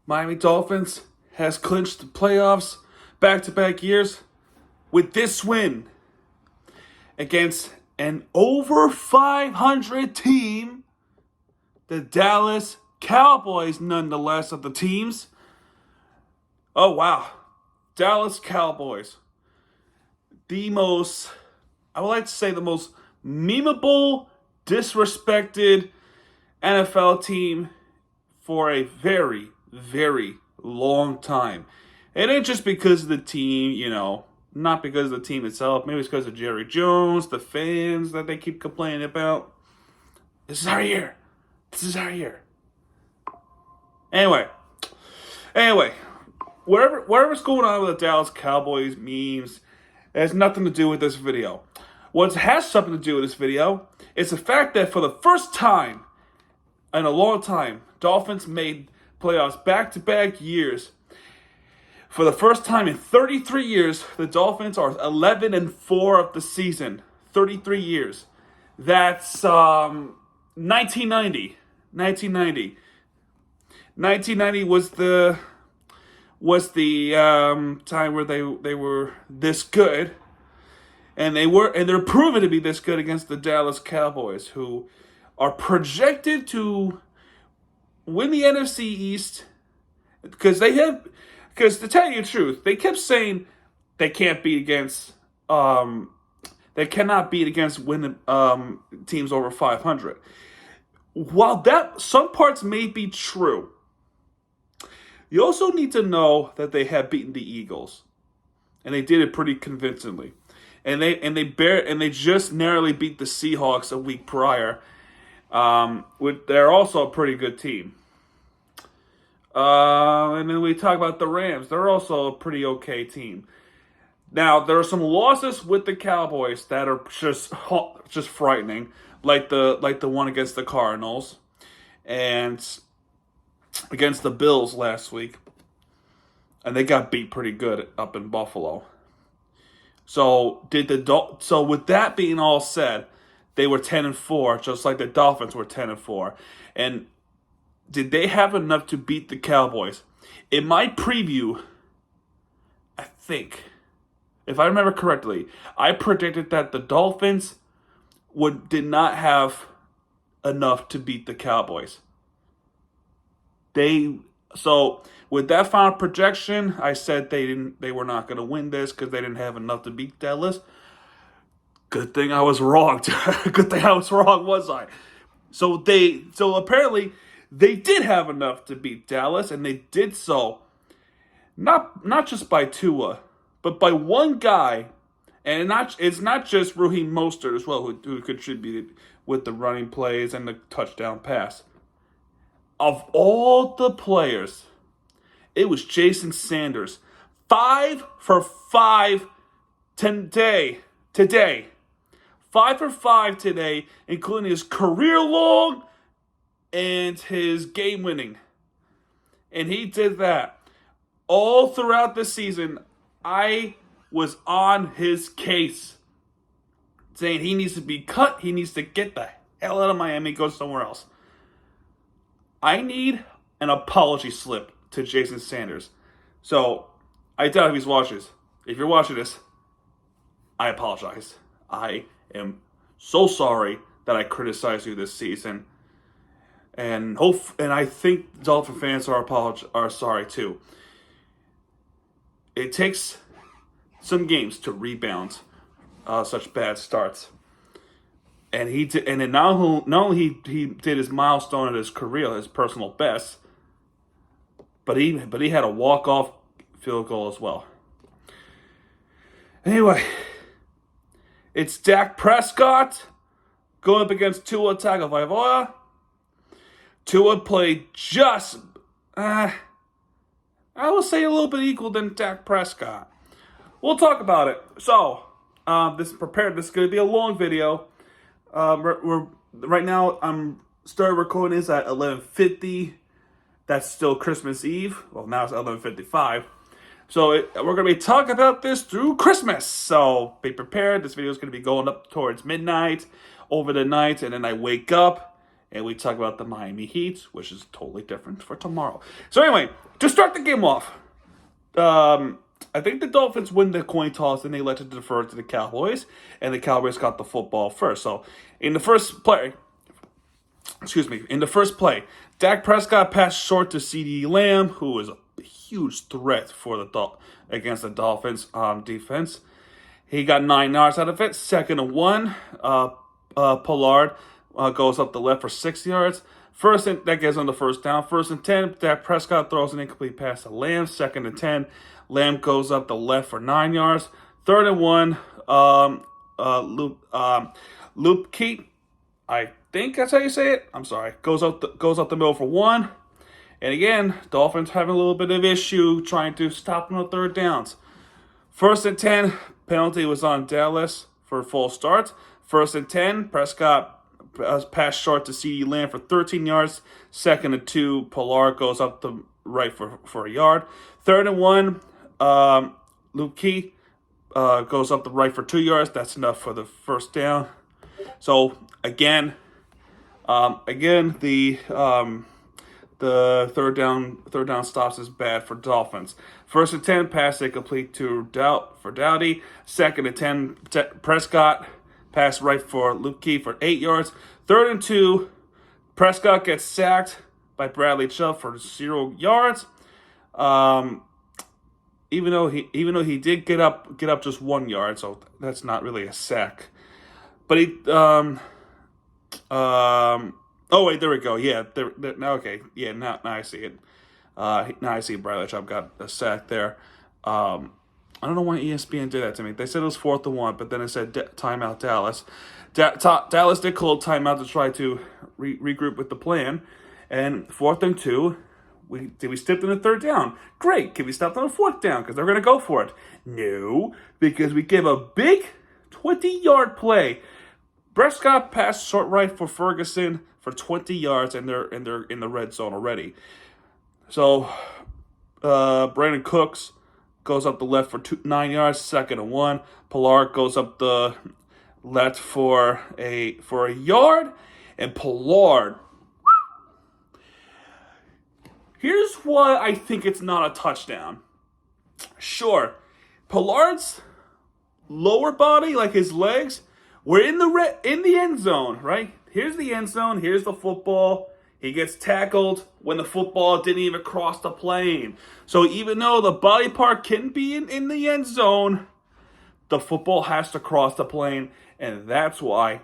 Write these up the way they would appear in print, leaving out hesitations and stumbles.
Miami Dolphins has clinched the playoffs back-to-back years with this win against an over 500 team, the Dallas Cowboys, nonetheless, of the teams. Oh, wow. Dallas Cowboys. I would like to say the most memeable, disrespected NFL team for a very, very long time. It ain't just because of the team, not because of the team itself. Maybe it's because of Jerry Jones, the fans that they keep complaining about. This is our year. This is our year. Anyway, whatever's going on with the Dallas Cowboys memes has nothing to do with this video. What has something to do with this video is the fact that for the first time in a long time, Dolphins made playoffs back-to-back years. For the first time in 33 years, the Dolphins are 11-4 of the season. 33 years. That's 1990. 1990 was the time where they were this good, and they're proven to be this good against the Dallas Cowboys, who are projected to win the NFC East because to tell you the truth, they kept saying they can't beat against they cannot beat against winning teams over 500. While that some parts may be true, you also need to know that they have beaten the Eagles, and they did it pretty convincingly. And they just narrowly beat the Seahawks a week prior. They're also a pretty good team. And then we talk about the Rams. They're also a pretty okay team. Now, there are some losses with the Cowboys that are just frightening, like the one against the Cardinals and against the Bills last week. And they got beat pretty good up in Buffalo. So with that being all said, they were 10-4, just like the Dolphins were 10-4. And did they have enough to beat the Cowboys? In my preview, I think, if I remember correctly, I predicted that the Dolphins did not have enough to beat the Cowboys. So with that final projection, I said they were not going to win this because they didn't have enough to beat Dallas. Good thing I was wrong. Good thing I was wrong, was I? So apparently they did have enough to beat Dallas, and they did so not just by Tua, but by one guy, and it's not just Raheem Mostert as well who contributed with the running plays and the touchdown pass. Of all the players, it was Jason Sanders. 5 for 5 today. 5 for 5 today, including his career long and his game winning. And he did that. All throughout the season, I was on his case, saying he needs to be cut. He needs to get the hell out of Miami, go somewhere else. I need an apology slip to Jason Sanders. So, I doubt if he's watching this. If you're watching this, I apologize. I am so sorry that I criticized you this season. And I think Dolphin fans are sorry too. It takes some games to rebound such bad starts. And he did, and then not only he did his milestone in his career, his personal best, but he had a walk-off field goal as well. Anyway, it's Dak Prescott going up against Tua Tagovailoa. Tua played just, I will say a little bit equal than Dak Prescott. We'll talk about it. So, this is going to be a long video. Right now, I'm started recording this at 11:50. That's still Christmas Eve. Well, now it's 11:55. So we're going to be talking about this through Christmas. So be prepared. This video is going to be going up towards midnight, over the night, and then I wake up and we talk about the Miami Heat, which is totally different for tomorrow. So anyway, to start the game off, I think the Dolphins win the coin toss and they let it defer to the Cowboys, and the Cowboys got the football first. So in the first play, Dak Prescott passed short to CeeDee Lamb, who is a huge threat for against the Dolphins defense. He got 9 yards out of it. 2nd and 1. Pollard goes up the left for 6 yards. That gives him the first down. 1st and 10. Dak Prescott throws an incomplete pass to Lamb. 2nd and 10. Lamb goes up the left for 9 yards. 3rd and 1. Loop Keat, I think that's how you say it. I'm sorry. Goes up the middle for 1. And again, Dolphins having a little bit of issue trying to stop them on 3rd downs. 1st and 10. Penalty was on Dallas for a full start. 1st and 10. Prescott passed short to CeeDee Lamb for 13 yards. 2nd and 2. Pollard goes up the right for a yard. 3rd and 1. Luke Keat goes up the right for 2 yards. That's enough for the first down. So again, the third down stops is bad for Dolphins. 1st and 10, pass incomplete for Dowdy. 2nd and 10, Prescott pass right for Luke Keat for 8 yards. 3rd and 2, Prescott gets sacked by Bradley Chubb for 0 yards. Even though he did get up just 1 yard, so that's not really a sack. But he oh wait, there we go. Yeah, okay. Yeah, now I see it. Now I see Bradley Chubb got a sack there. I don't know why ESPN did that to me. They said it was 4th and 1, but then it said timeout Dallas. Dallas did call timeout to try to regroup with the plan. And 4th and 2, we stepped in the 3rd down. Great. Can we stop on the 4th down? Because they're going to go for it. No, because we gave a big 20-yard play. Prescott passed short right for Ferguson for 20 yards, and they're in the red zone already. So Brandon Cooks goes up the left for 9 yards, 2nd and 1. Pollard goes up the left for a yard, and Pollard. Here's why I think it's not a touchdown. Sure, Pollard's lower body, like his legs, were in the end zone, right? Here's the end zone. Here's the football. He gets tackled when the football didn't even cross the plane. So even though the body part can be in the end zone, the football has to cross the plane, and that's why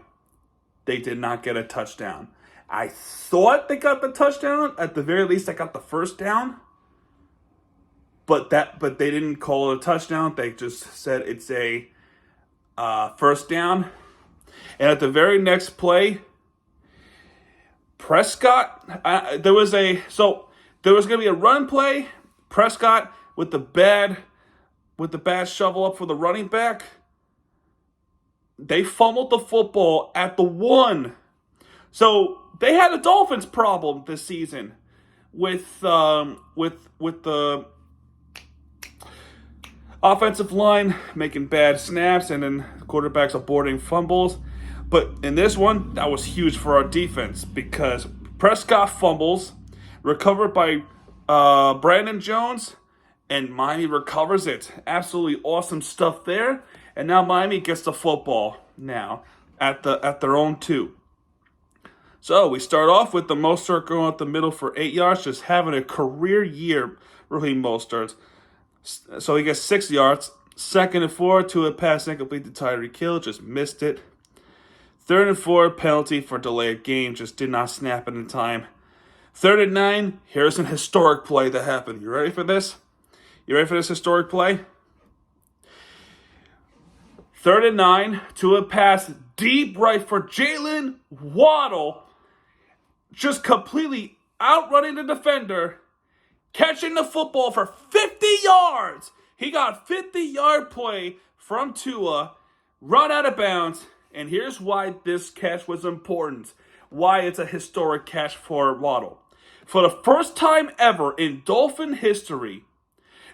they did not get a touchdown. I thought they got the touchdown. At the very least, they got the first down. But they didn't call it a touchdown. They just said it's a first down. And at the very next play, Prescott, there was going to be a run play. Prescott with the bad shovel up for the running back. They fumbled the football at the 1. So they had a Dolphins problem this season with the offensive line making bad snaps and then quarterbacks aborting fumbles. But in this one, that was huge for our defense because Prescott fumbles, recovered by Brandon Jones, and Miami recovers it. Absolutely awesome stuff there. And now Miami gets the football now at their own 2. So we start off with the Mostert going up the middle for 8 yards, just having a career year, Raheem Mostert. So he gets 6 yards. 2nd and 4, to a pass incomplete to Tyreek Hill, just missed it. 3rd and 4, penalty for delayed game, just did not snap it in time. 3rd and 9, here's an historic play that happened. You ready for this? You ready for this historic play? 3rd and 9, to a pass deep right for Jalen Waddle, just completely outrunning the defender, catching the football for 50 yards. He got 50-yard play from Tua, run out of bounds, and here's why this catch was important, why it's a historic catch for Waddle. For the first time ever in Dolphin history,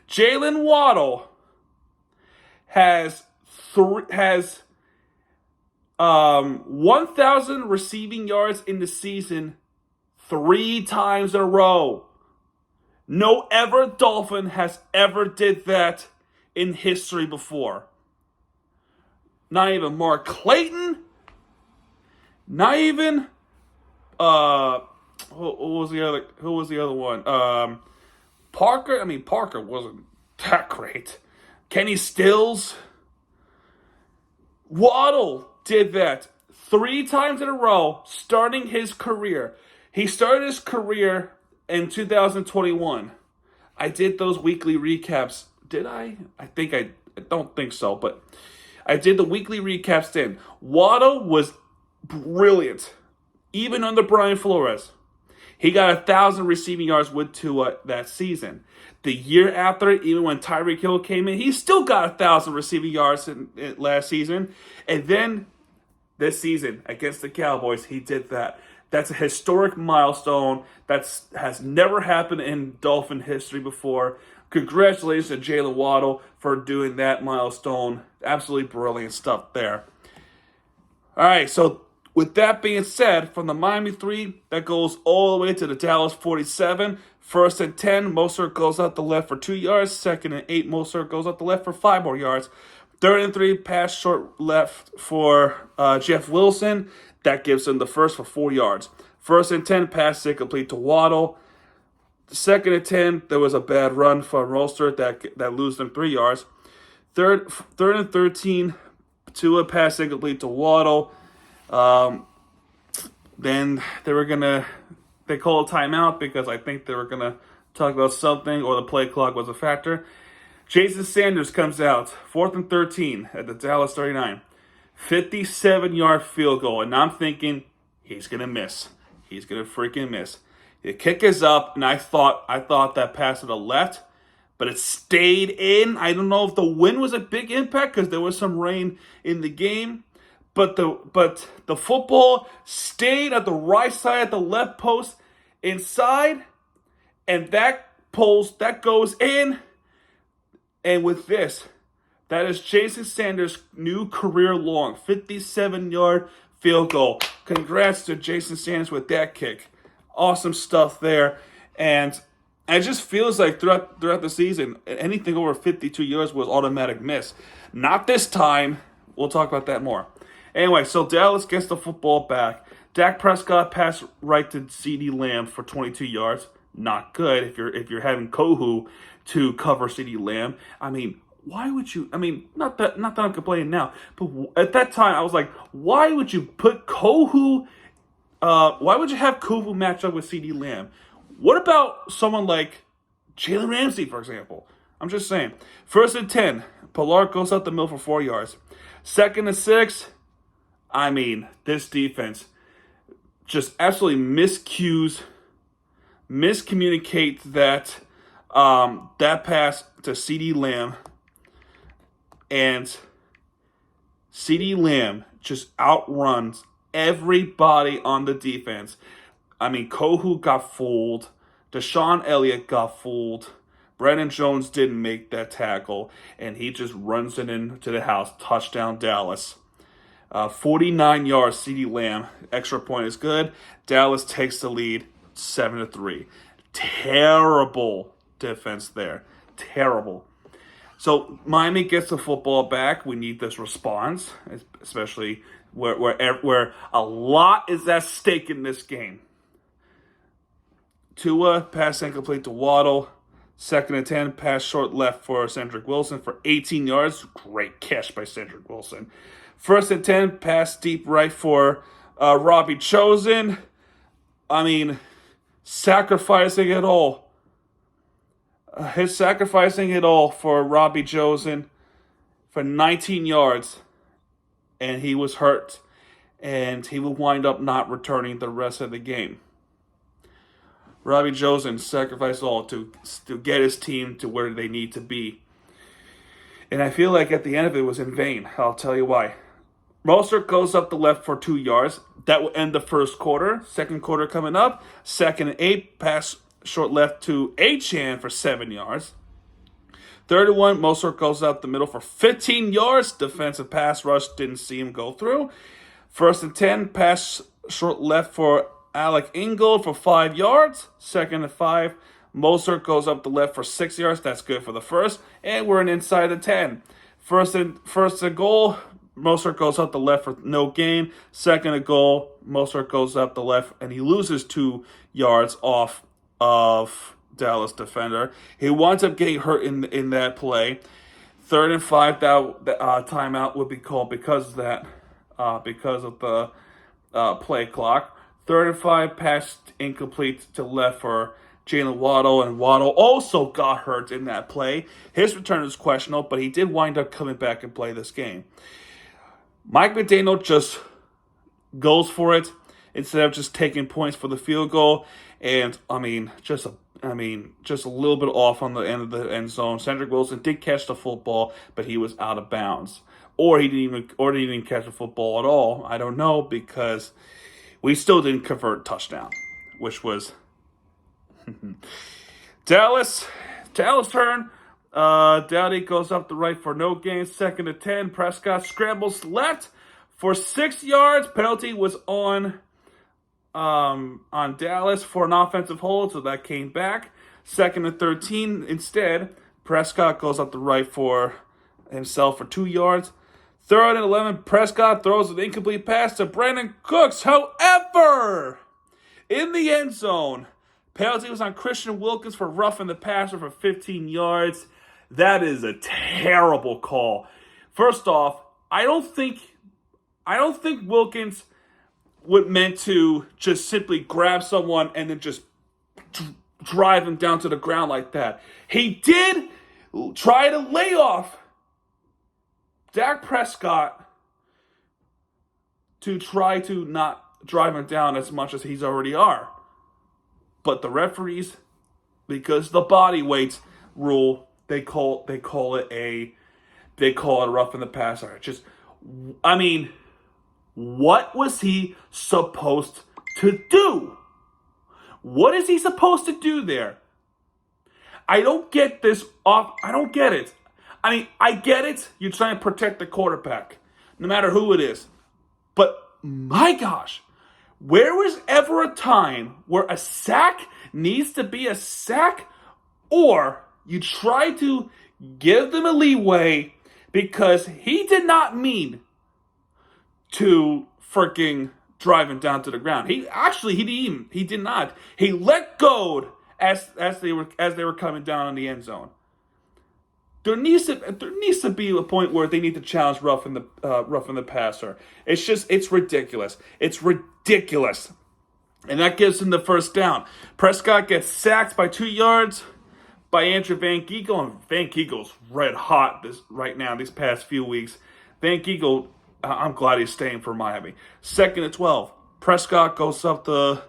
Jalen Waddle has 1,000 receiving yards in the season 3 times in a row. No ever Dolphin has ever did that in history before. Not even Mark Clayton. Not even who was the other one? Parker. I mean, Parker wasn't that great. Kenny Stills. Waddle did that 3 times in a row, starting his career. He started his career in 2021. I did those weekly recaps. Did I? I don't think so, but I did the weekly recaps then. Waddle was brilliant, even under Brian Flores. He got 1,000 receiving yards with Tua that season. The year after, even when Tyreek Hill came in, he still got 1,000 receiving yards in last season. And then this season against the Cowboys, he did that. That's a historic milestone. That has never happened in Dolphin history before. Congratulations to Jalen Waddle for doing that milestone. Absolutely brilliant stuff there. All right, so with that being said, from the Miami 3, that goes all the way to the Dallas 47. 1st and 10, Mostert goes out the left for 2 yards. 2nd and 8, Mostert goes out the left for 5 more yards. 3rd and 3, pass short left for Jeff Wilson. That gives him the first for 4 yards. 1st and 10, pass incomplete to Waddle. 2nd and 10, there was a bad run for Mostert that loses them 3 yards. Third and 13, Tua pass incomplete to Waddle. Then they called a timeout because I think they were going to talk about something, or the play clock was a factor. Jason Sanders comes out, 4th and 13 at the Dallas 39. 57-yard field goal, and I'm thinking he's going to miss. He's going to freaking miss. The kick is up, and I thought that pass to the left, but it stayed in. I don't know if the wind was a big impact because there was some rain in the game. But the football stayed at the right side at the left post inside, and that goes in. And with this, that is Jason Sanders' new career-long 57-yard field goal. Congrats to Jason Sanders with that kick. Awesome stuff there. And it just feels like throughout the season, anything over 52 yards was automatic miss. Not this time. We'll talk about that more. Anyway, so Dallas gets the football back. Dak Prescott passed right to CeeDee Lamb for 22 yards. Not good if you're having Kohu to cover CeeDee Lamb. I mean, why would you? I mean, not that I'm complaining now, but at that time I was like, why would you put Kohu? Why would you have Kohu match up with CeeDee Lamb? What about someone like Jalen Ramsey, for example? I'm just saying. 1st and 10, Pollard goes out the middle for 4 yards. 2nd and 6. I mean, this defense just absolutely miscommunicates that pass to CeeDee Lamb, and CeeDee Lamb just outruns everybody on the defense. I mean, Kohu got fooled. Deshaun Elliott got fooled. Brandon Jones didn't make that tackle, and he just runs it into the house. Touchdown, Dallas. 49 yards, CeeDee Lamb. Extra point is good. Dallas takes the lead, 7-3. Terrible defense there. Terrible. So Miami gets the football back. We need this response, especially where a lot is at stake in this game. Tua, pass incomplete to Waddle. 2nd and 10, pass short left for Cedric Wilson for 18 yards. Great catch by Cedric Wilson. 1st and 10, pass deep right for Robbie Chosen. I mean, sacrificing it all. His sacrificing it all for Robbie Chosen for 19 yards. And he was hurt. And he will wind up not returning the rest of the game. Robbie Chosen sacrificed all to get his team to where they need to be. And I feel like at the end of it was in vain. I'll tell you why. Mostert goes up the left for 2 yards. That will end the first quarter. Second quarter coming up. 2nd and 8, pass short left to Achane for 7 yards. 3rd and 1, Mostert goes up the middle for 15 yards. Defensive pass rush didn't see him go through. First and 10, pass short left for Alec Ingold for 5 yards. Second and 5, Mostert goes up the left for 6 yards. That's good for the first. And we're inside the 10. First and goal, Mostert goes up the left for no gain. Second and goal, Mostert goes up the left, and he loses 2 yards off of Dallas defender. He winds up getting hurt in that play. Third and 5, that timeout would be called because of that, because of the play clock. Third and 5, pass incomplete to left for Jalen Waddle, and Waddle also got hurt in that play. His return is questionable, but he did wind up coming back and play this game. Mike McDaniel just goes for it instead of just taking points for the field goal, and just a little bit off on the end of the end zone. Cedric Wilson did catch the football, but he was out of bounds, or he didn't even catch the football at all. I don't know, because we still didn't convert touchdown, which was Dallas turn. Dowdy goes up the right for no gain. Second and 10. Prescott scrambles left for 6 yards. Penalty was on Dallas for an offensive hold, so that came back. Second and 13 instead. Prescott goes up the right for himself for 2 yards. Third and 11. Prescott throws an incomplete pass to Brandon Cooks. However, in the end zone, penalty was on Christian Wilkins for roughing the passer for 15 yards. That is a terrible call. First off, I don't think Wilkins would meant to just simply grab someone and then just drive him down to the ground like that. He did try to lay off Dak Prescott to try to not drive him down as much as he's already are. But the referees, because the body weight rule, they call it a rough in the passer. What was he supposed to do? What is he supposed to do there? I don't get this off. I don't get it. I get it. You're trying to protect the quarterback, no matter who it is. But my gosh, where was ever a time where a sack needs to be a sack, or you try to give them a leeway because he did not mean to freaking drive him down to the ground. He did not. He let go as they were coming down on the end zone. There needs to be a point where they need to challenge roughing the passer. It's ridiculous. It's ridiculous. And that gives him the first down. Prescott gets sacked by 2 yards by Andrew Van Ginkel, and Van Ginkel's red hot right now these past few weeks. Van Ginkel, I'm glad he's staying for Miami. Second and 12. Prescott goes up the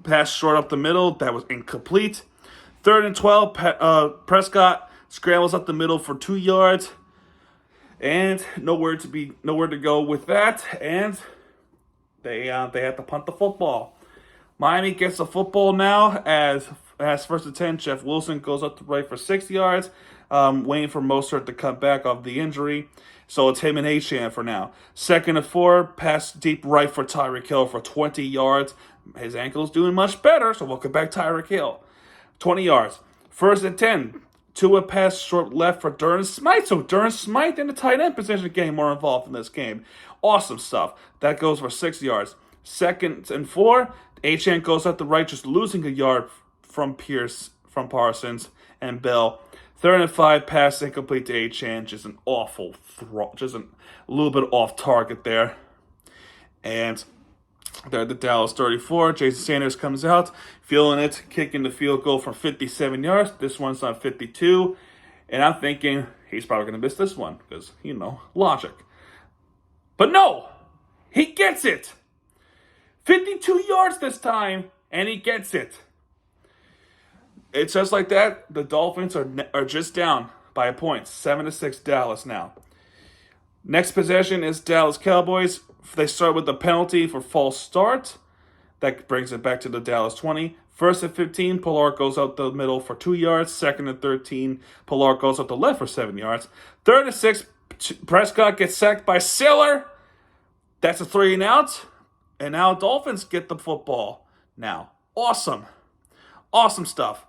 pass short up the middle. That was incomplete. Third and 12. Prescott scrambles up the middle for 2 yards, and nowhere to go with that. And they have to punt the football. Miami gets the football now as first and 10. Jeff Wilson goes up the right for 6 yards, waiting for Mostert to come back off the injury. So it's him and Achane for now. Second and 4, pass deep right for Tyreek Hill for 20 yards. His ankle's doing much better, so welcome back Tyreek Hill. 20 yards. First and 10. Tua pass short left for Durham Smythe. So Durham Smythe in the tight end position getting more involved in this game. Awesome stuff. That goes for 6 yards. Second and 4. Achane goes up the right, just losing a yard from Parsons and Bell. Third and 5, pass incomplete to Achane. Just an awful throw, just a little bit off target there. And they're at the Dallas 34. Jason Sanders comes out, feeling it, kicking the field goal from 57 yards. This one's on 52. And I'm thinking he's probably going to miss this one because, logic. But no, he gets it. 52 yards this time, and he gets it. It's just like that. The Dolphins are just down by a point. 7-6 Dallas now. Next possession is Dallas Cowboys. They start with the penalty for false start. That brings it back to the Dallas 20. First and 15, Pilar goes out the middle for 2 yards. Second and 13, Pilar goes out the left for 7 yards. Third and 6, Prescott gets sacked by Siller. That's a 3-and-out. And now Dolphins get the football now. Awesome. Awesome stuff.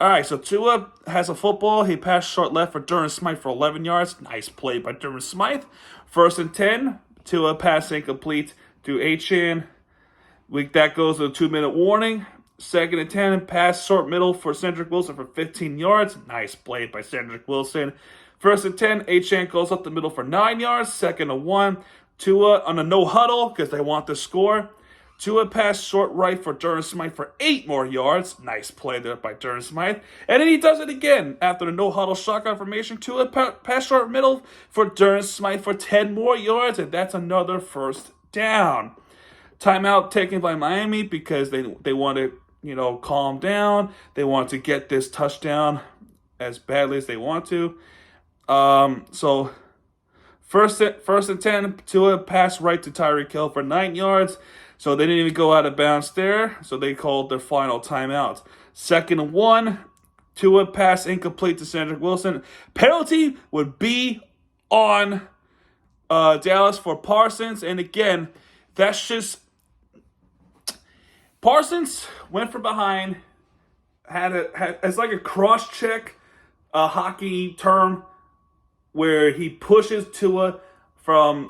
All right, so Tua has a football. He passed short left for Durham Smythe for 11 yards. Nice play by Durham Smythe. 1st and 10. Tua pass incomplete to Achane. That goes to a 2-minute warning. 2nd and 10. Pass short middle for Cedric Wilson for 15 yards. Nice play by Cedric Wilson. 1st and 10. Achane goes up the middle for 9 yards. 2nd and 1. Tua on a no huddle because they want the score. Tua passed short right for Durham Smythe for 8 more yards. Nice play there by Durham Smythe. And then he does it again. After the no-huddle shotgun formation, Tua passed short middle for Durham Smythe for 10 more yards, and that's another 1st down. Timeout taken by Miami because they want to, calm down. They want to get this touchdown as badly as they want to. So first and 10, Tua passed right to Tyreek Hill for 9 yards. So they didn't even go out of bounds there. So they called their final timeout. 2nd and 1, Tua pass incomplete to Cedric Wilson. Penalty would be on Dallas for Parsons. And again, that's just... Parsons went from behind, it's like a cross-check, hockey term, where he pushes Tua from,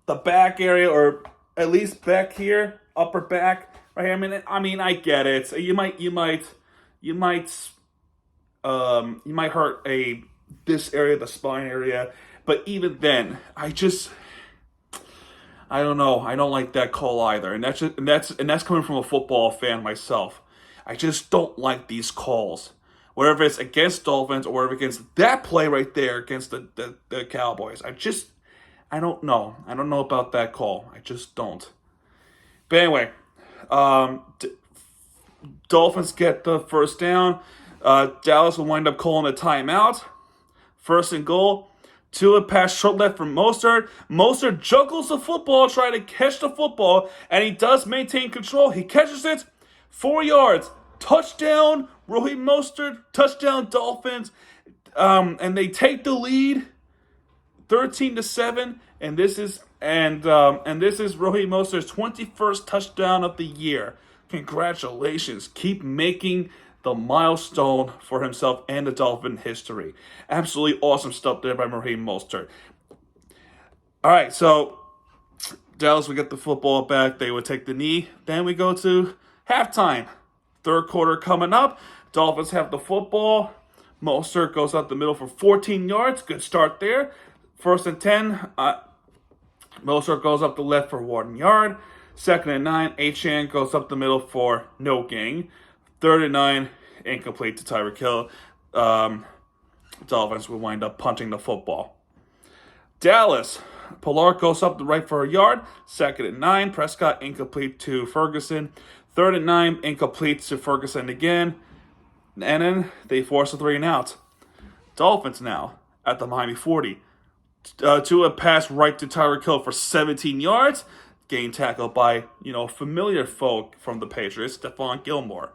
the back area, or at least back here, upper back, right here. I mean, I get it. You might hurt this area, the spine area, but even then, I don't know. I don't like that call either, and that's coming from a football fan myself. I just don't like these calls. Whether it's against Dolphins or whether against that play right there against the Cowboys. I don't know. I don't know about that call. I just don't. But anyway, Dolphins get the 1st down. Dallas will wind up calling a timeout. 1st and goal. Tua pass short left from Mostert. Mostert juggles the football, trying to catch the football, and he does maintain control. He catches it, 4 yards. Touchdown, Raheem Mostert. Touchdown, Dolphins. And they take the lead, 13-7. And this is Raheem Mostert's 21st touchdown of the year. Congratulations! Keep making the milestone for himself and the Dolphin history. Absolutely awesome stuff there by Raheem Mostert. All right, so Dallas would get the football back. They would take the knee. Then we go to halftime. 3rd quarter coming up. Dolphins have the football. Mostert goes up the middle for 14 yards. Good start there. 1st and 10. Mostert goes up the left for 1 yard. 2nd and 9. Achane goes up the middle for no gain. 3rd and 9. Incomplete to Tyreek Hill. Dolphins will wind up punting the football. Dallas. Pollard goes up the right for a yard. 2nd and 9. Prescott incomplete to Ferguson. 3rd and 9. Incomplete to Ferguson again. And then they force a 3-and-out. Dolphins now at the Miami 40. Tua pass right to Tyreek Hill for 17 yards. Gain tackle by, familiar folk from the Patriots, Stephon Gilmore.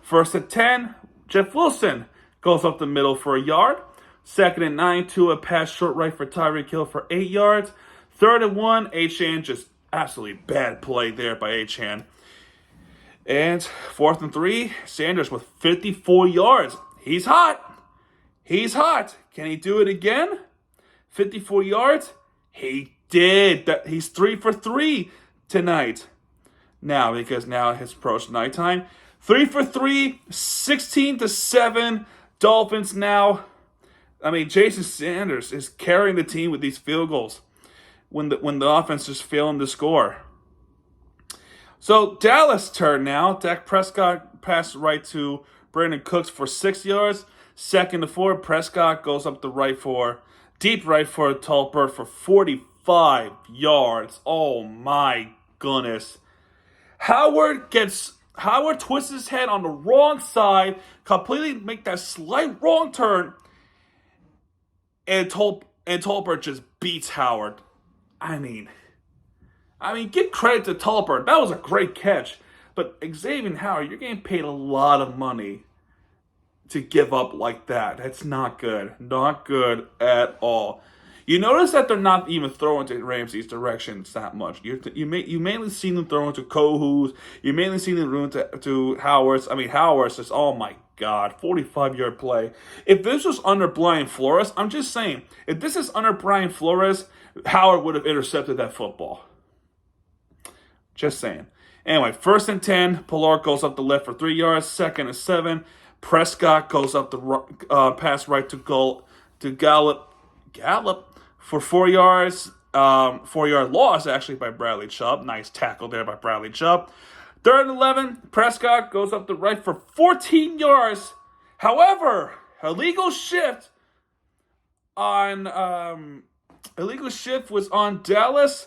1st and 10, Jeff Wilson goes up the middle for a yard. 2nd and 9, Tua pass short right for Tyreek Hill for 8 yards. 3rd and 1, Achane, just absolutely bad play there by Achane. And 4th and 3, Sanders with 54 yards. He's hot. He's hot. Can he do it again? 54 yards? He did. He's 3 for 3 tonight. Now, because now it's approached nighttime. 3 for 3, 16-7. Dolphins now. Jason Sanders is carrying the team with these field goals when the offense is failing to score. So Dallas turn now. Dak Prescott passed right to Brandon Cooks for 6 yards. 2nd and 4. Prescott goes up the right for deep right for Tolbert for 45 yards. Oh my goodness. Howard twists his head on the wrong side, completely make that slight wrong turn, and Tolbert just beats Howard. Give credit to Tolbert. That was a great catch. But Xavier Howard, you're getting paid a lot of money to give up like that. That's not good. Not good at all. You notice that they're not even throwing to Ramsey's directions that much. You mainly see them throwing to Kohus. You mainly see them throwing to Howards. I mean, Howards is, oh my God, 45-yard play. If this was under Brian Flores, I'm just saying, if this is under Brian Flores, Howard would have intercepted that football. Just saying. Anyway, 1st and 10, Pollard goes up the left for 3 yards. 2nd and 7, Prescott goes up the pass right to Gallup for 4 yards. 4-yard loss, actually, by Bradley Chubb. Nice tackle there by Bradley Chubb. 3rd and 11, Prescott goes up the right for 14 yards. However, illegal shift was on Dallas.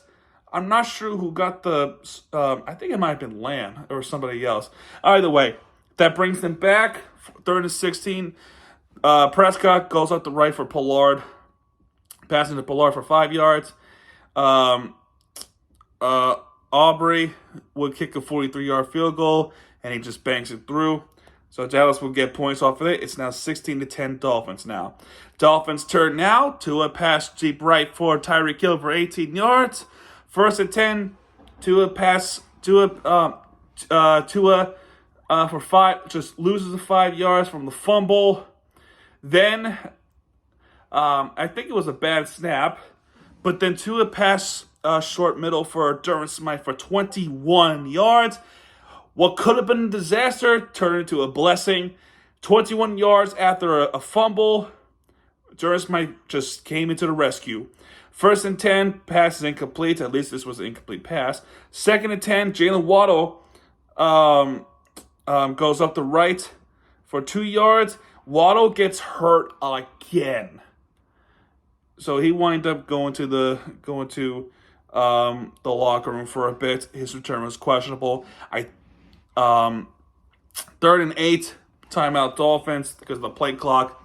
I'm not sure who got the, I think it might have been Lamb or somebody else. Either way, that brings them back. 3rd and 16. Prescott goes up the right for Pollard. Passing to Pollard for 5 yards. Aubrey would kick a 43-yard field goal, and he just banks it through. So Dallas will get points off of it. It's now 16-10 Dolphins now. Dolphins turn now to a pass deep right for Tyreek Hill for 18 yards. 1st and 10, Tua for 5, just loses the 5 yards from the fumble. Then, I think it was a bad snap, but then Tua pass short middle for Durham Smythe for 21 yards. What could have been a disaster turned into a blessing. 21 yards after a fumble, Durham Smythe just came into the rescue. 1st and 10, pass is incomplete. At least this was an incomplete pass. 2nd and 10, Jalen Waddle goes up the right for 2 yards. Waddle gets hurt again, so he wind up going to the locker room for a bit. His return was questionable. 3rd and 8, timeout Dolphins because of the play clock.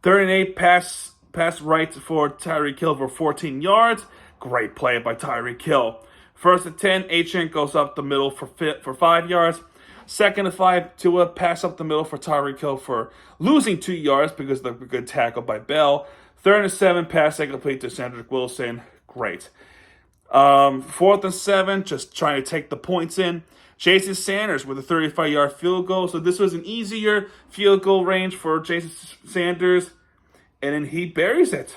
3rd and 8, pass right for Tyreek Hill for 14 yards. Great play by Tyreek Hill. 1st and 10, Achane goes up the middle for 5 yards. 2nd and 5, Tua pass up the middle for Tyreek Hill for losing 2 yards because of the good tackle by Bell. 3rd and 7, pass incomplete to Cedric Wilson. Great. 4th and 7, just trying to take the points in. Jason Sanders with a 35-yard field goal. So this was an easier field goal range for Jason Sanders. And then he buries it.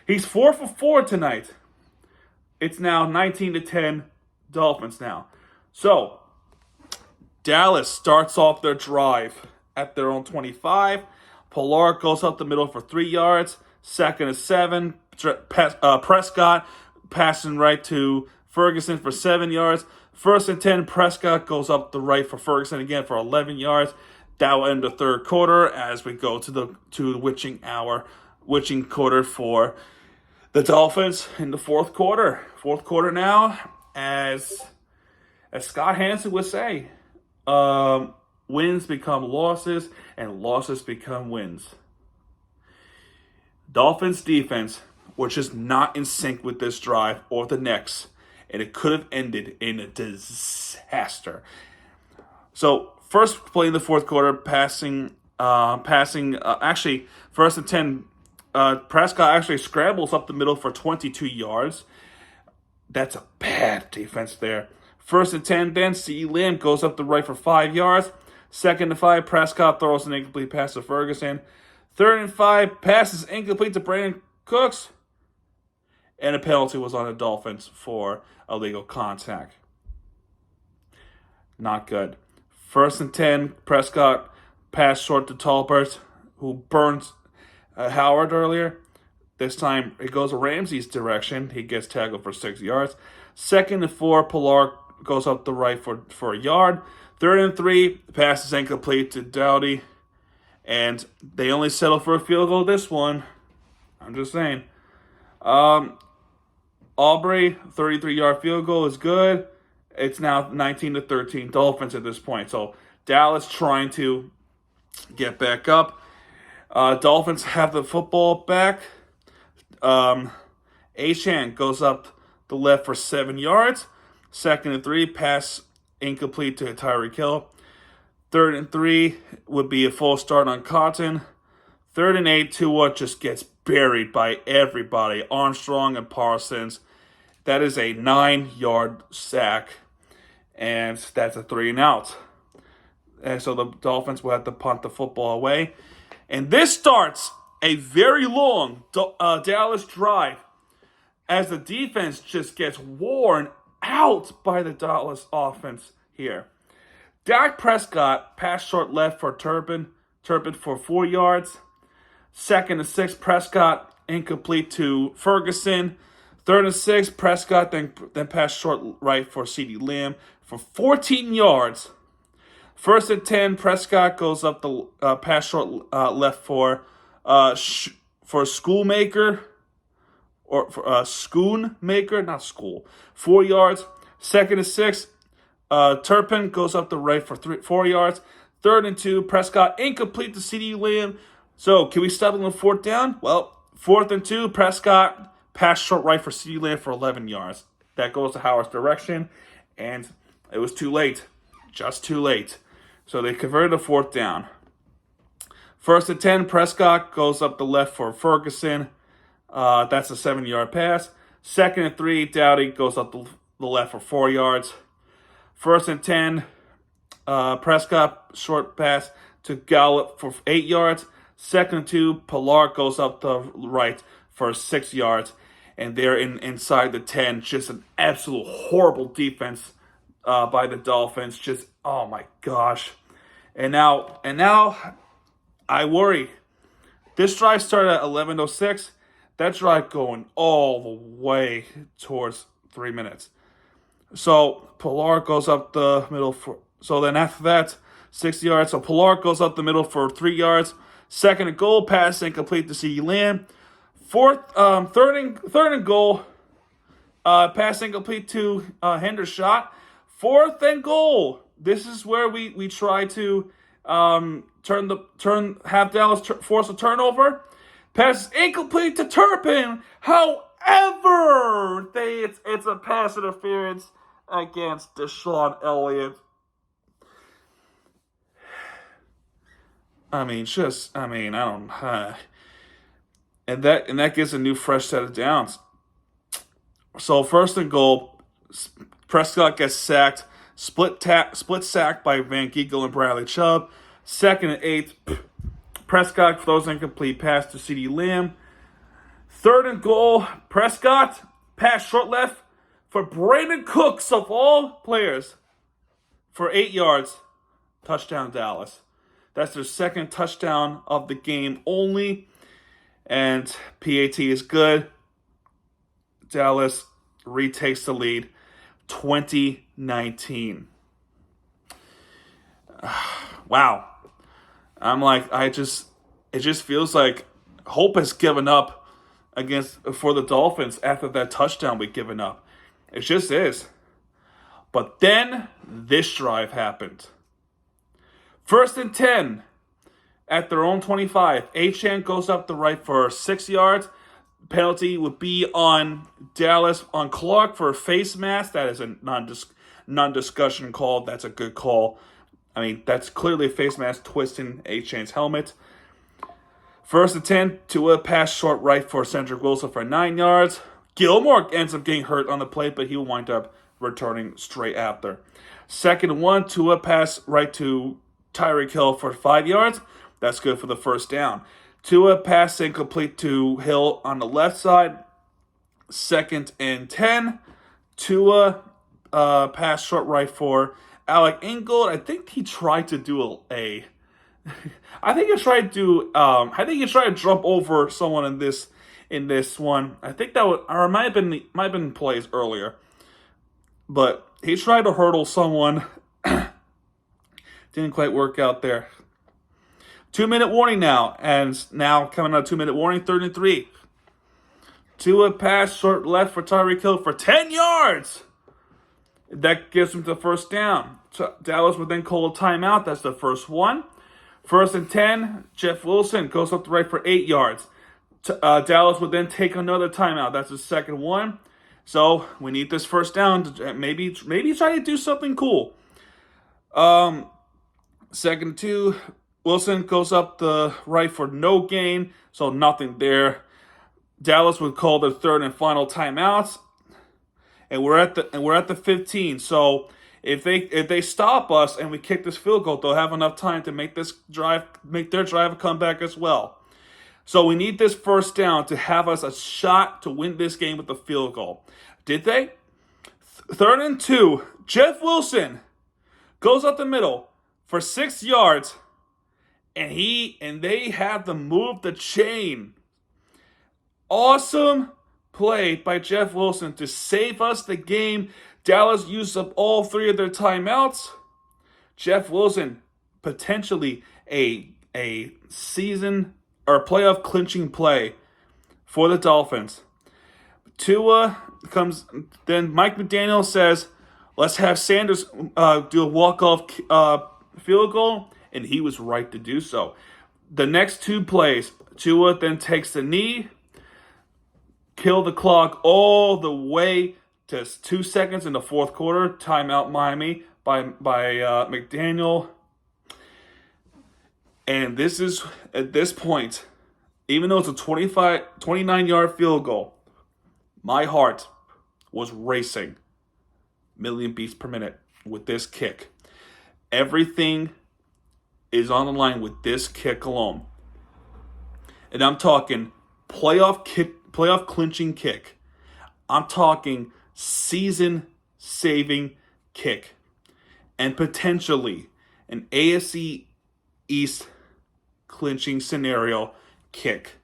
He's 4 for 4 tonight. It's now 19-10 Dolphins now. So Dallas starts off their drive at their own 25. Pollard goes up the middle for 3 yards. 2nd and 7. Prescott passing right to Ferguson for 7 yards. 1st and 10. Prescott goes up the right for Ferguson again for 11 yards. That will end the 3rd quarter as we go to the witching quarter for the Dolphins in the 4th quarter. 4th quarter now, as Scott Hansen would say, wins become losses and losses become wins. Dolphins defense, which is not in sync with this drive or the next, and it could have ended in a disaster. So first play in the 4th quarter, passing. Actually, 1st and 10. Prescott actually scrambles up the middle for 22 yards. That's a bad defense there. 1st and 10, then CeeDee Lamb goes up the right for 5 yards. 2nd and 5, Prescott throws an incomplete pass to Ferguson. 3rd and 5, passes incomplete to Brandon Cooks. And a penalty was on the Dolphins for illegal contact. Not good. 1st and 10, Prescott pass short to Tolbert, who burns Howard earlier. This time it goes Ramsey's direction. He gets tackled for 6 yards. 2nd and 4, Pollard goes up the right for a yard. 3rd and 3, pass is incomplete to Dowdy. And they only settle for a field goal this one. I'm just saying. Aubrey, 33-yard field goal is good. It's now 19-13 Dolphins at this point. So Dallas trying to get back up. Dolphins have the football back. Achane goes up the left for 7 yards. 2nd and 3, pass incomplete to Tyreek Hill. 3rd and 3 would be a full start on Cotton. 3rd and 8, Tua just gets buried by everybody. Armstrong and Parsons. That is a 9-yard sack. And that's a 3-and-out. And so the Dolphins will have to punt the football away. And this starts a very long Dallas drive as the defense just gets worn out by the Dallas offense here. Dak Prescott pass short left for Turpin for 4 yards. 2nd and 6, Prescott incomplete to Ferguson. 3rd and 6, Prescott then pass short right for CeeDee Lamb for 14 yards. 1st and 10, Prescott goes up the pass short left for Schoonmaker, or for Schoonmaker, not school. 4 yards. 2nd and 6, Turpin goes up the right for 4 yards. 3rd and 2, Prescott incomplete to CeeDee Lamb. So can we stop on the 4th down? Well, 4th and 2, Prescott pass short right for CeeDee Lamb for 11 yards. That goes to Howard's direction, and it was too late. Just too late. So they converted a 4th down. 1st and 10, Prescott goes up the left for Ferguson. That's a 7-yard pass. 2nd and 3, Dowdy goes up the left for 4 yards. 1st and 10, Prescott short pass to Gallup for 8 yards. 2nd and 2, Pilar goes up the right for 6 yards. And they're inside the 10. Just an absolute horrible defense by the Dolphins. Just, oh my gosh. And now I worry. This drive started at 11:06. That drive going all the way towards 3 minutes. So Pilar goes up the middle so then after that, 60 yards. So Pilar goes up the middle for 3 yards. 2nd and goal, pass incomplete to CeeDee Lamb. 3rd and goal, pass incomplete to Hendershot. 4th and goal. This is where we try to have Dallas force a turnover. Pass incomplete to Turpin. However, it's a pass interference against Deshaun Elliott. I don't. And that gives a new fresh set of downs. So 1st and goal, Prescott gets sacked, split sack by Van Giegel and Bradley Chubb. 2nd and 8, Prescott throws incomplete pass to CeeDee Lamb. 3rd and goal, Prescott pass short left for Brandon Cooks of all players for 8 yards. Touchdown Dallas. That's their 2nd touchdown of the game only. And PAT is good. Dallas retakes the lead. 2019. Wow. It just feels like hope has given up for the Dolphins after that touchdown we've given up. It just is. But then this drive happened. 1st and 10 at their own 25. Achane goes up the right for 6 yards. Penalty would be on Dallas, on Clark for a face mask. That is a non-discussion call. That's a good call. That's clearly a face mask twisting Achane's helmet. 1st and 10, Tua pass short right for Cedric Wilson for 9 yards. Gilmore ends up getting hurt on the play, but he will wind up returning straight after. 2nd and 1, Tua pass right to Tyreek Hill for 5 yards. That's good for the 1st down. Tua pass incomplete to Hill on the left side. 2nd and 10. Tua pass short right for Alec Ingold. I think he tried to do I think he tried to jump over someone in this one. I think it might have been plays earlier. But he tried to hurdle someone. Didn't quite work out there. 2-minute warning now. And now coming out 2-minute warning, 3rd and 3. Tua pass short left for Tyreek Hill for 10 yards. That gives him the 1st down. Dallas would then call a timeout. That's the first one. 1st and 10. Jeff Wilson goes up the right for 8 yards. Dallas would then take another timeout. That's the 2nd one. So we need this 1st down to maybe try to do something cool. 2nd 2. Wilson goes up the right for no gain, so nothing there. Dallas would call their third and final timeouts, and we're at the 15. So if they stop us and we kick this field goal, they'll have enough time to make their drive a comeback as well. So we need this first down to have us a shot to win this game with the field goal. Did they? Third and 2. Jeff Wilson goes up the middle for 6 yards, and they have to move the chain. Awesome play by Jeff Wilson to save us the game. Dallas used up all 3 of their timeouts. Jeff Wilson, potentially a season or playoff clinching play for the Dolphins. Tua comes, then Mike McDaniel says, let's have Sanders do a walk-off field goal, and he was right to do so. The next 2 plays, Tua then takes the knee, kill the clock all the way to 2 seconds in the fourth quarter. Timeout Miami by McDaniel. And this is, at this point, even though it's a 29-yard field goal, my heart was racing million beats per minute with this kick. Everything is on the line with this kick alone. And I'm talking playoff clinching kick. I'm talking season-saving kick. And potentially an AFC East clinching scenario kick.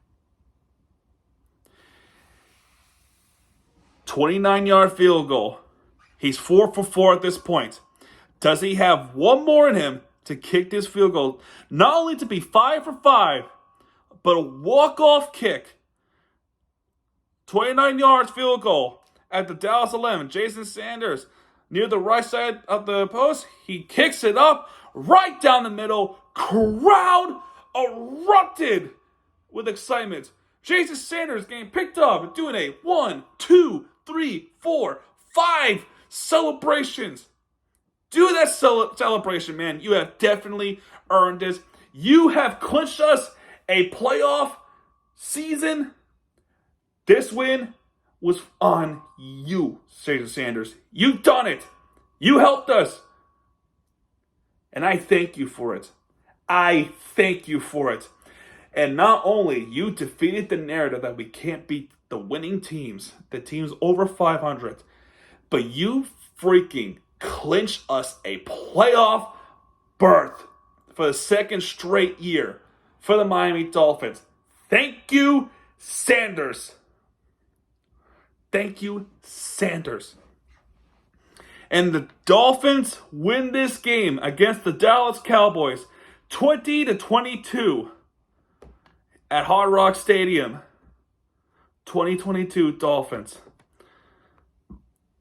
29-yard field goal. He's 4 for 4 at this point. Does he have one more in him to kick this field goal? Not only to be 5 for 5, but a walk-off kick. 29 yards field goal at the Dallas 11. Jason Sanders near the right side of the post. He kicks it up right down the middle. Crowd erupted with excitement. Jason Sanders getting picked up and doing a 1, 2, 3, 4, 5 celebrations. Do that celebration, man. You have definitely earned this. You have clinched us a playoff season. This win was on you, Jason Sanders. You've done it. You helped us. And I thank you for it. I thank you for it. And not only you defeated the narrative that we can't beat the winning teams, the teams over 500, but you freaking clinched us a playoff berth for the second straight year for the Miami Dolphins. Thank you, Sanders. Thank you, Sanders. And the Dolphins win this game against the Dallas Cowboys 20-22 at Hard Rock Stadium. 2022 Dolphins.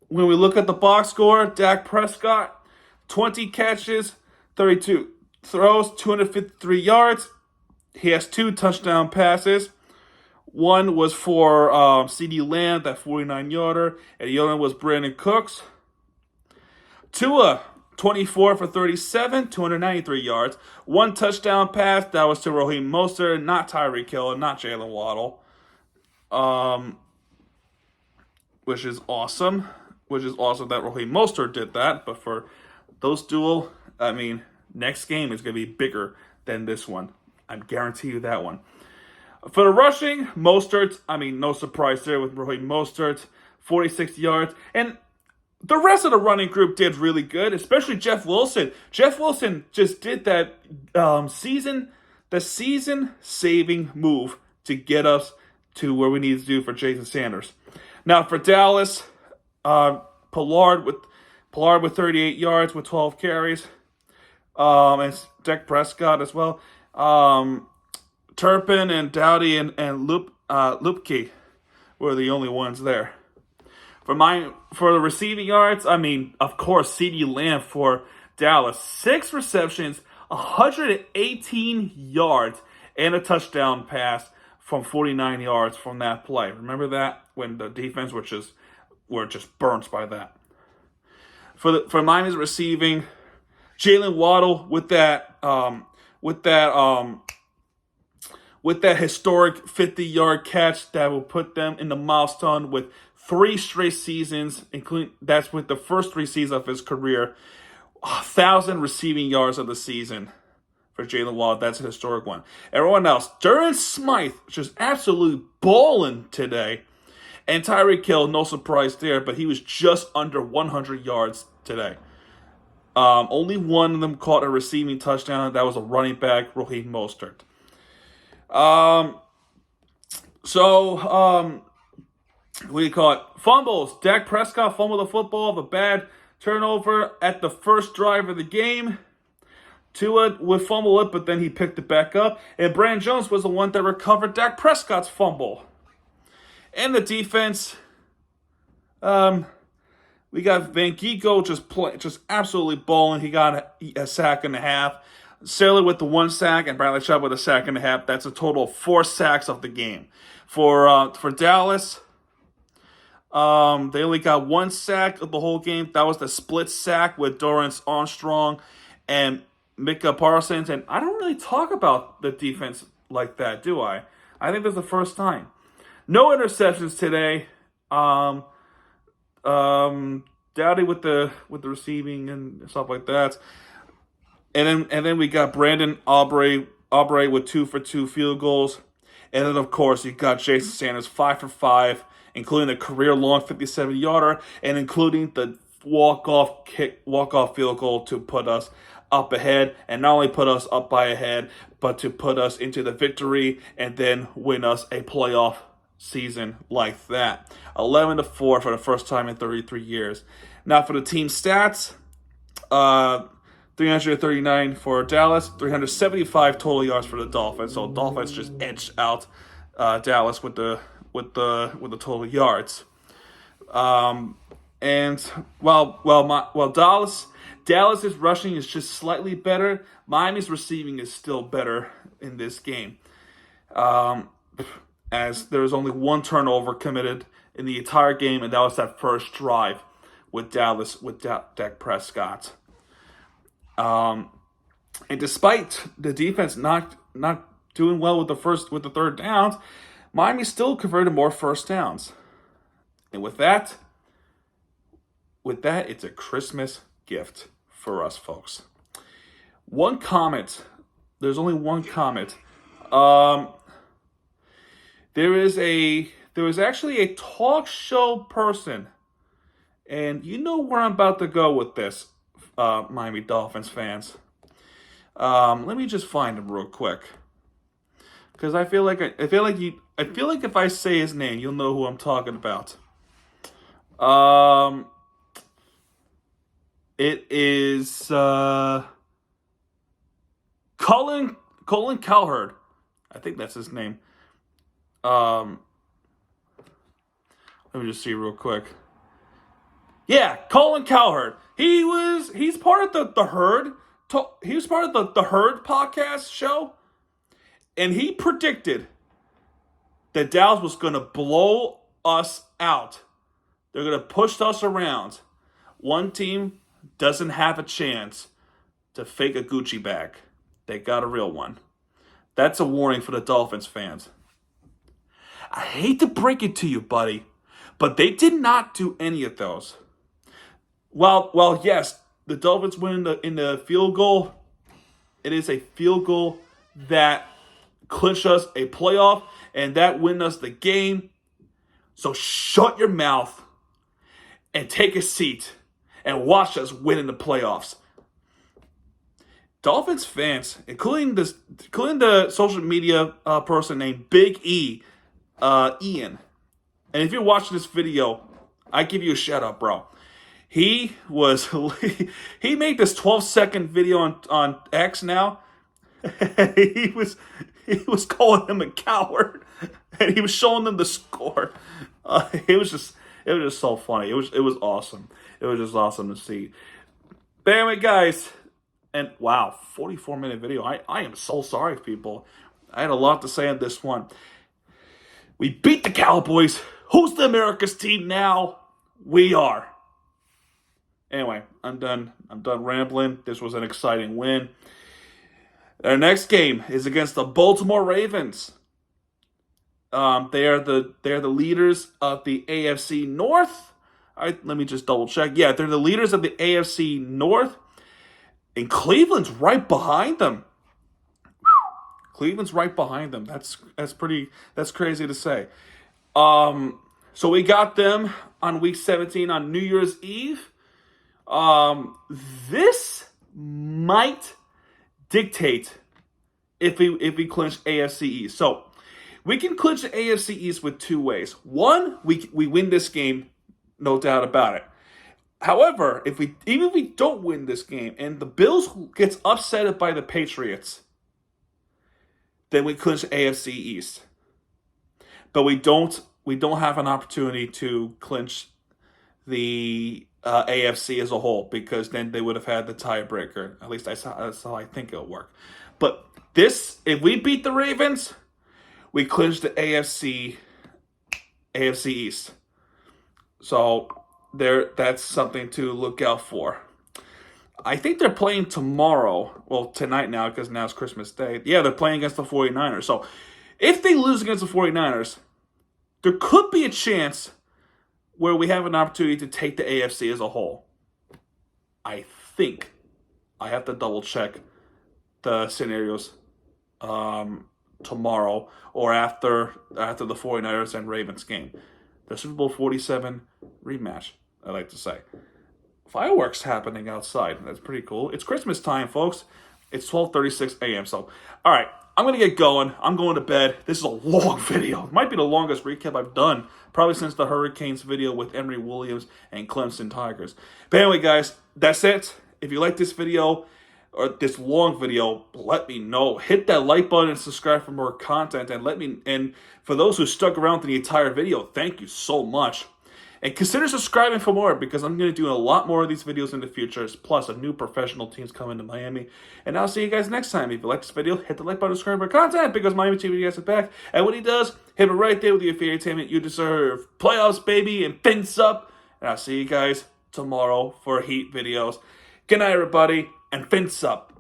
When we look at the box score, Dak Prescott, 20 catches, 32 throws, 253 yards. He has 2 touchdown passes. One was for CeeDee Lamb, that 49-yarder, and the other one was Brandon Cooks. Tua, 24 for 37, 293 yards. 1 touchdown pass, that was to Raheem Mostert, not Tyreek Hill, and not Jalen Waddle. Which is awesome. Which is awesome that Raheem Mostert did that. But for those dual, I mean, next game is going to be bigger than this one. I guarantee you that one. For the rushing, Mostert, I mean, no surprise there with Raheem Mostert, 46 yards. And the rest of the running group did really good, especially Jeff Wilson. Jeff Wilson just did that season-saving move to get us to where we need to do for Jason Sanders. Now for Dallas, Pollard with 38 yards with 12 carries, and Dak Prescott as well. Turpin and Dowdy and Lupke were the only ones there. For the receiving yards, I mean, of course, CeeDee Lamb for Dallas. 6 receptions, 118 yards, and a touchdown pass from 49 yards from that play. Remember that? When the defense were just burnt by that. For Miami's receiving, Jalen Waddle with with that historic 50-yard catch that will put them in the milestone with 3 straight seasons, including that's with the first 3 seasons of his career. 1,000 receiving yards of the season for Jalen Waddle. That's a historic one. Everyone else, Durham Smythe, just absolutely balling today. And Tyreek Hill, no surprise there, but he was just under 100 yards today. Only one of them caught a receiving touchdown. That was a running back, Raheem Mostert. What do you call it? Fumbles. Dak Prescott fumbled the football of a bad turnover at the first drive of the game. Tua would fumble it, but then he picked it back up. And Brandon Jones was the one that recovered Dak Prescott's fumble. And the defense, we got Van Giegel just absolutely balling. He got a sack and a half. Sailor with the 1 sack and Bradley Chubb with a sack and a half. That's a total of 4 sacks of the game. For Dallas, they only got 1 sack of the whole game. That was the split sack with Dorrance Armstrong and Micah Parsons. And I don't really talk about the defense like that, do I? I think that's the first time. No interceptions today. Dowdy with the receiving and stuff like that. And then we got Brandon Aubrey with 2 for 2 field goals. And then of course you got Jason Sanders 5 for 5, including a career-long 57-yarder and including the walk-off field goal to put us up ahead, and not only put us up by a head, but to put us into the victory and then win us a playoff season like that. 11-4 for the first time in 33 years. Now for the team stats, 339 for Dallas, 375 total yards for the Dolphins. So Dolphins just edged out Dallas with the total yards. And while Dallas's rushing is just slightly better, Miami's receiving is still better in this game. As there was only 1 turnover committed in the entire game, and that was that first drive with Dallas with Dak Prescott. And despite the defense not doing well with the third downs, Miami still converted more first downs. And with that, it's a Christmas gift for us folks. One comment. There's only one comment. There was actually a talk show person, and you know where I'm about to go with this, Miami Dolphins fans. Let me just find him real quick, because I feel like if I say his name, you'll know who I'm talking about. It is Colin Cowherd. I think that's his name. Let me just see real quick. Yeah, Colin Cowherd. He's part of the Herd. He was part of the Herd podcast show, and he predicted that Dallas was going to blow us out. They're going to push us around. One team doesn't have a chance to fake a Gucci bag. They got a real one. That's a warning for the Dolphins fans. I hate to break it to you, buddy, but they did not do any of those. Well, yes, the Dolphins win in the field goal. It is a field goal that clinched us a playoff, and that win us the game. So shut your mouth and take a seat and watch us win in the playoffs. Dolphins fans, including the social media person named Big E, Ian. And if you're watching this video, I give you a shout out, bro. He made this 12-second video on X now. he was calling him a coward, and he was showing them the score. It was just so funny. It was awesome. It was just awesome to see. But anyway, guys, and wow, 44-minute video. I am so sorry, people. I had a lot to say on this one. We beat the Cowboys. Who's the America's team now? We are. Anyway, I'm done rambling. This was an exciting win. Their next game is against the Baltimore Ravens. They are the leaders of the AFC North. All right, let me just double check. Yeah, they're the leaders of the AFC North, and Cleveland's right behind them. Cleveland's right behind them. That's crazy to say. So we got them on week 17 on New Year's Eve. This might dictate if we clinch AFC East. So we can clinch the AFC East with two ways. One, we win this game, no doubt about it. However, even if we don't win this game and the Bills gets upset by the Patriots, then we clinch AFC East. But we don't have an opportunity to clinch the AFC as a whole, because then they would have had the tiebreaker. At least that's how I think it'll work. But if we beat the Ravens, we clinch the AFC East. So that's something to look out for. I think they're playing tomorrow. Well, tonight now, because now it's Christmas Day. Yeah, they're playing against the 49ers. So if they lose against the 49ers, there could be a chance where we have an opportunity to take the AFC as a whole. I think. I have to double check the scenarios tomorrow or after the 49ers and Ravens game. The Super Bowl 47 rematch, I like to say. Fireworks happening outside. That's pretty cool. It's Christmas time, folks. It's 12:36 a.m. So, all right, I'm going to get going. I'm going to bed. This is a long video. It might be the longest recap I've done, probably since the Hurricanes video with Emory Williams and Clemson Tigers. But anyway, guys, that's it. If you like this video or this long video, let me know. Hit that like button and subscribe for more content. And for those who stuck around through the entire video, thank you so much. And consider subscribing for more, because I'm going to do a lot more of these videos in the future, plus a new professional team's coming to Miami. And I'll see you guys next time. If you like this video, hit the like button, subscribe for content, because Miami TV guys is back. And when he does, hit it right there with the entertainment you deserve. Playoffs, baby, and fins up. And I'll see you guys tomorrow for Heat videos. Good night, everybody, and fins up.